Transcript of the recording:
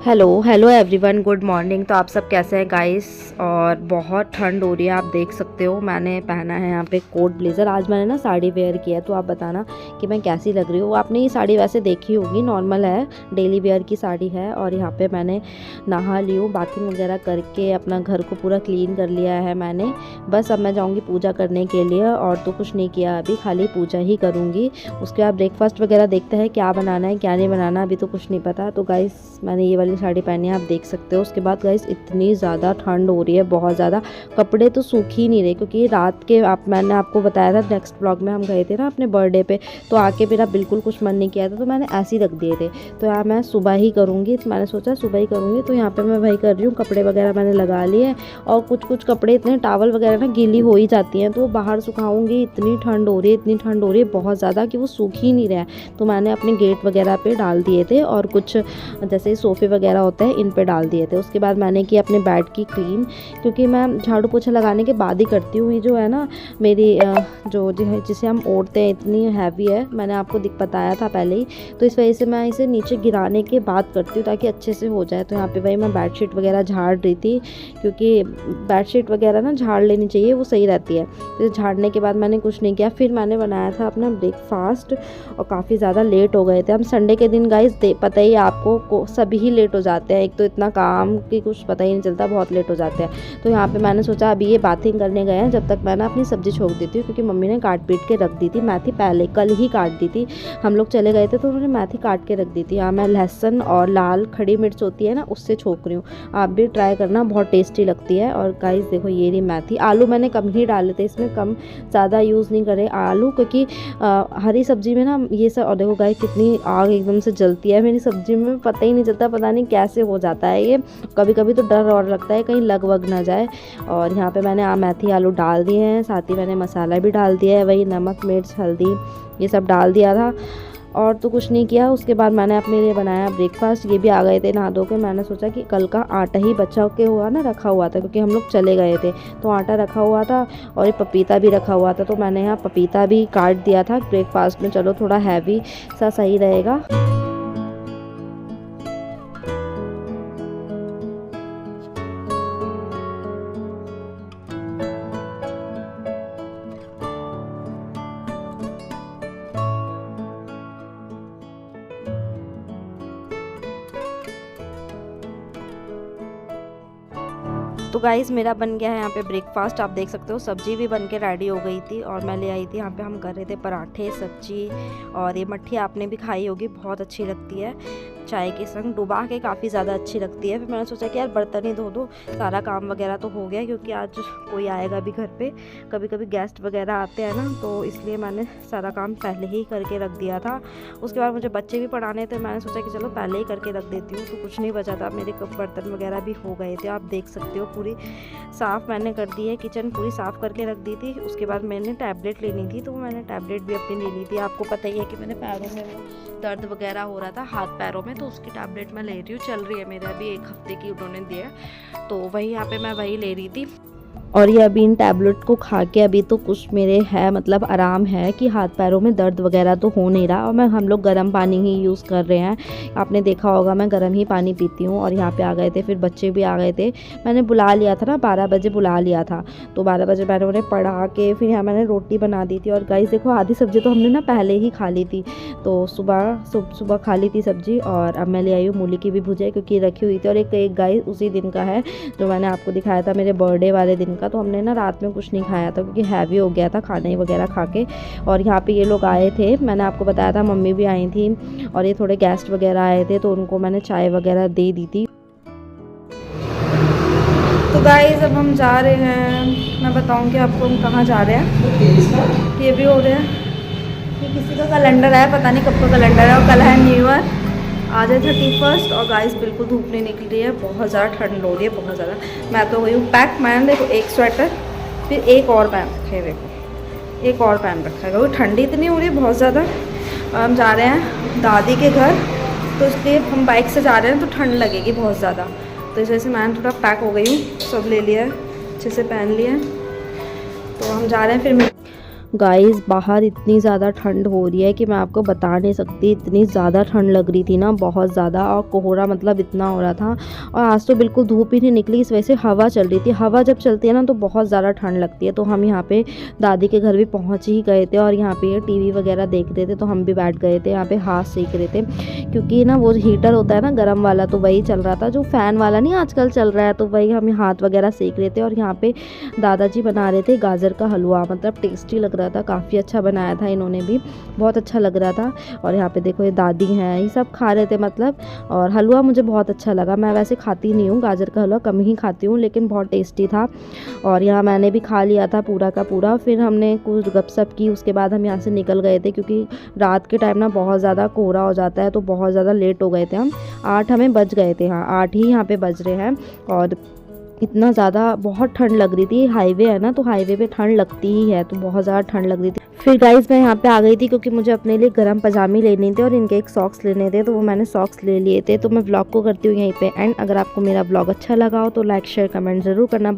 Hello everyone, good morning. तो आप सब कैसे हैं गाइस? और बहुत ठंड हो रही है, आप देख सकते हो। मैंने पहना है यहाँ पे कोट ब्लेज़र। आज मैंने ना साड़ी वेयर किया है, तो आप बताना कि मैं कैसी लग रही हूँ। आपने ये साड़ी वैसे देखी होगी, नॉर्मल है, डेली वेयर की साड़ी है। और यहाँ पे मैंने नहा ली हूँ, बाथिंग वगैरह करके अपना घर को पूरा क्लीन कर लिया है मैंने। बस अब मैं जाऊँगी पूजा करने के लिए, और तो कुछ नहीं किया अभी, खाली पूजा ही करूँगी। उसके बाद ब्रेकफास्ट वगैरह देखते हैं क्या बनाना है क्या नहीं बनाना, अभी तो कुछ नहीं पता। तो गाइस मैंने ये वाली साड़ी पहनी है, आप देख सकते हो। उसके बाद गाइस इतनी ज़्यादा ठंड हो रही है, बहुत ज़्यादा। कपड़े तो सूख ही नहीं रहे, क्योंकि रात के मैंने आपको बताया था नेक्स्ट व्लॉग में, हम गए थे ना अपने बर्थडे पे, तो आके मेरा बिल्कुल कुछ मन नहीं किया था, तो मैंने ऐसे ही रख दिए थे। तो यहाँ मैं सुबह ही करूँगी, तो मैंने सोचा सुबह ही करूँगी। तो यहाँ पर मैं वही कर रही हूँ, कपड़े वगैरह मैंने लगा लिए। और कुछ कपड़े इतने टावल वगैरह ना गीली हो ही जाती हैं, तो वो बाहर सुखाऊँगी। इतनी ठंड हो रही है, इतनी ठंड हो रही है बहुत ज़्यादा, कि वो सूख ही नहीं रहा है। तो मैंने अपने गेट वगैरह पे डाल दिए थे, और कुछ जैसे सोफ़े वगैरह होते हैं इन पे डाल दिए थे। उसके बाद मैंने की अपने बेड की क्लीन, क्योंकि मैं झाड़ू पोछा लगाने के बाद ही करती हूँ। ये जो है ना मेरी जो है जिसे हम ओढ़ते हैं, इतनी हैवी है, मैंने आपको बताया था पहले ही। तो इस वजह से मैं इसे नीचे गिराने के बाद करती हूँ, ताकि अच्छे से हो जाए। तो यहाँ पे भाई मैं बेडशीट वगैरह झाड़ रही थी, क्योंकि बेडशीट वगैरह ना झाड़ लेनी चाहिए, वो सही रहती है। तो झाड़ने के बाद मैंने कुछ नहीं किया, फिर मैंने बनाया था अपना ब्रेकफास्ट। और काफ़ी ज़्यादा लेट हो गए थे हम। संडे के दिन गाइस पता ही आपको, सभी ही लेट हो जाते हैं। एक तो इतना काम की कुछ पता ही नहीं चलता, बहुत लेट हो जाते हैं। तो यहाँ पे मैंने सोचा अभी ये बाथिंग करने गए हैं, जब तक मैं ना अपनी सब्जी छोक देती हूँ, क्योंकि मम्मी ने काट पीट के रख दी थी मेथी, पहले कल ही काट दी थी। हम लोग चले गए थे तो उन्होंने मेथी काट के रख दी थी। यहाँ मैं लहसुन और लाल खड़ी मिर्च होती है ना, उससे छोक रही हूँ। आप भी ट्राई करना, बहुत टेस्टी लगती है। और गाइस देखो ये रही मेथी। आलू मैंने कम ही डाले थे इसमें, कम ज़्यादा यूज़ नहीं करे आलू, क्योंकि हरी सब्जी में ना ये सब। और देखो गाइस कितनी आग एकदम से जलती है मेरी सब्जी में, पता ही नहीं चलता, पता नहीं कैसे हो जाता है ये। कभी कभी तो डर और लगता है कहीं लग वग ना जाए। और यहाँ पे मैंने मेथी आलू डाल दिए हैं, साथ ही मैंने मसाला भी डाल दिया है, वही नमक मिर्च हल्दी ये सब डाल दिया था। और तो कुछ नहीं किया। उसके बाद मैंने अपने लिए बनाया ब्रेकफास्ट। ये भी आ गए थे नहा धो के। मैंने सोचा कि कल का आटा ही बचा के हुआ ना, रखा हुआ था, क्योंकि हम लोग चले गए थे, तो आटा रखा हुआ था। और ये पपीता भी रखा हुआ था, तो मैंने यहाँ पपीता भी काट दिया था ब्रेकफास्ट में। चलो थोड़ा हैवी सा सही रहेगा। तो गाइज़ मेरा बन गया है यहाँ पे ब्रेकफास्ट, आप देख सकते हो। सब्जी भी बन के रेडी हो गई थी, और मैं ले आई थी यहाँ पे, हम कर रहे थे पराठे सब्जी। और ये मट्ठी आपने भी खाई होगी, बहुत अच्छी लगती है, चाय के संग डुबा के काफ़ी ज़्यादा अच्छी लगती है। फिर मैंने सोचा कि यार बर्तन ही धो दो, सारा काम वगैरह तो हो गया, क्योंकि आज कोई आएगा भी घर पे, कभी कभी गेस्ट वगैरह आते हैं ना, तो इसलिए मैंने सारा काम पहले ही करके रख दिया था। उसके बाद मुझे बच्चे भी पढ़ाने थे, मैंने सोचा कि चलो पहले ही करके रख देती हूँ, तो कुछ नहीं बचा था। मेरे बर्तन वगैरह भी हो गए थे, आप देख सकते हो। पूरी साफ़ मैंने कर दी है, किचन पूरी साफ़ करके रख दी थी। उसके बाद मैंने टैबलेट लेनी थी, तो मैंने टैबलेट भी अपनी ले ली थी। आपको पता ही है कि मैंने पैरों में वो दर्द वगैरह हो रहा था, हाथ पैरों में, तो उसकी टैबलेट मैं ले रही हूँ, चल रही है मेरे अभी 1 हफ्ते की उन्होंने दिया, तो वही यहाँ पे मैं वही ले रही थी। और ये अभी इन टैबलेट को खा के अभी तो कुछ मेरे है मतलब आराम है, कि हाथ पैरों में दर्द वगैरह तो हो नहीं रहा। और हम लोग गर्म पानी ही यूज़ कर रहे हैं, आपने देखा होगा मैं गर्म ही पानी पीती हूँ। और यहाँ पे आ गए थे, फिर बच्चे भी आ गए थे। मैंने बुला लिया था ना, 12 बजे बुला लिया था, तो 12 बजे मैंने उन्हें पढ़ा के फिर यहाँ मैंने रोटी बना दी थी। और गाइस देखो आधी सब्ज़ी तो हमने ना पहले ही खा ली थी, तो सुबह खा ली थी सब्ज़ी। और अब मैं ले आई हूँ मूली की भी भुजिया, क्योंकि रखी हुई थी। और एक गाइस उसी दिन का है जो मैंने आपको दिखाया था, मेरे बर्थडे वाले दिन का। तो हमने ना रात में कुछ नहीं खाया था, क्योंकि हैवी हो गया था खाने वगैरह खा के। और यहाँ पे ये लोग आए थे, मैंने आपको बताया था, मम्मी भी आई थी, और ये थोड़े गेस्ट वगैरह आए थे, तो उनको मैंने चाय वगैरह दे दी थी। तो गाइस अब हम जा रहे हैं, मैं बताऊँगी आपको हम कहाँ जा रहे हैं। ये भी हो रहे हैं, ये किसी का कैलेंडर है, पता नहीं कब का कैलेंडर है, और कल है न्यू ईयर, आज है 31। और गाइस बिल्कुल धूप नहीं निकल रही है, बहुत ज़्यादा ठंड हो रही है, बहुत ज़्यादा। मैं तो हुई हूँ पैक। मैंने देखो एक स्वेटर, फिर एक और पहन रखे, देखो एक और पहन रखा है, क्योंकि ठंडी इतनी हो रही है बहुत ज़्यादा। हम जा रहे हैं दादी के घर, तो इसलिए हम बाइक से जा रहे हैं, तो ठंड लगेगी बहुत ज़्यादा, तो इस वजह से मैंने थोड़ा पैक हो गई हूँ, सब ले लिया है, अच्छे से पहन लिया है। तो हम जा रहे हैं फिर गाइस बाहर इतनी ज़्यादा ठंड हो रही है कि मैं आपको बता नहीं सकती, इतनी ज़्यादा ठंड लग रही थी ना, बहुत ज़्यादा। और कोहरा मतलब इतना हो रहा था। और आज तो बिल्कुल धूप ही नहीं निकली, इस वजह से हवा चल रही थी। हवा जब चलती है ना तो बहुत ज़्यादा ठंड लगती है। तो हम यहाँ पे दादी के घर भी पहुँच ही गए थे और यहाँ पे ये टीवी वगैरह देख रहे थे, तो हम भी बैठ गए थे यहाँ पे, हाथ सेक रहे थे। क्योंकि ना वो हीटर होता है ना गर्म वाला, तो वही चल रहा था, जो फ़ैन वाला नहीं आजकल चल रहा है, तो वही हम हाथ वगैरह सेक रहे थे। और यहाँ पे दादाजी बना रहे थे गाजर का हलवा, मतलब टेस्टी लग रहा था, काफ़ी अच्छा बनाया था इन्होंने भी, बहुत अच्छा लग रहा था। और यहाँ पे देखो ये दादी हैं, ये सब खा रहे थे मतलब। और हलवा मुझे बहुत अच्छा लगा, मैं वैसे खाती नहीं हूँ गाजर का हलवा, कम ही खाती हूँ, लेकिन बहुत टेस्टी था। और यहाँ मैंने भी खा लिया था पूरा का पूरा। फिर हमने कुछ गपशप की, उसके बाद हम यहाँ से निकल गए थे, क्योंकि रात के टाइम ना बहुत ज़्यादा कोहरा हो जाता है, तो बहुत ज़्यादा लेट हो गए थे हम। 8 हमें बज गए थे, हाँ 8 ही यहाँ पे बज रहे हैं। और इतना ज़्यादा बहुत ठंड लग रही थी, हाईवे है ना, तो हाईवे पे ठंड लगती ही है, तो बहुत ज़्यादा ठंड लग रही थी। फिर गाइस मैं यहाँ पे आ गई थी, क्योंकि मुझे अपने लिए गर्म पजामे लेने थे और इनके एक सॉक्स लेने थे, तो वो मैंने सॉक्स ले लिए थे। तो मैं व्लॉग को करती हूँ यहीं पे एंड। अगर आपको मेरा व्लॉग अच्छा लगा हो तो लाइक शेयर कमेंट ज़रूर करना।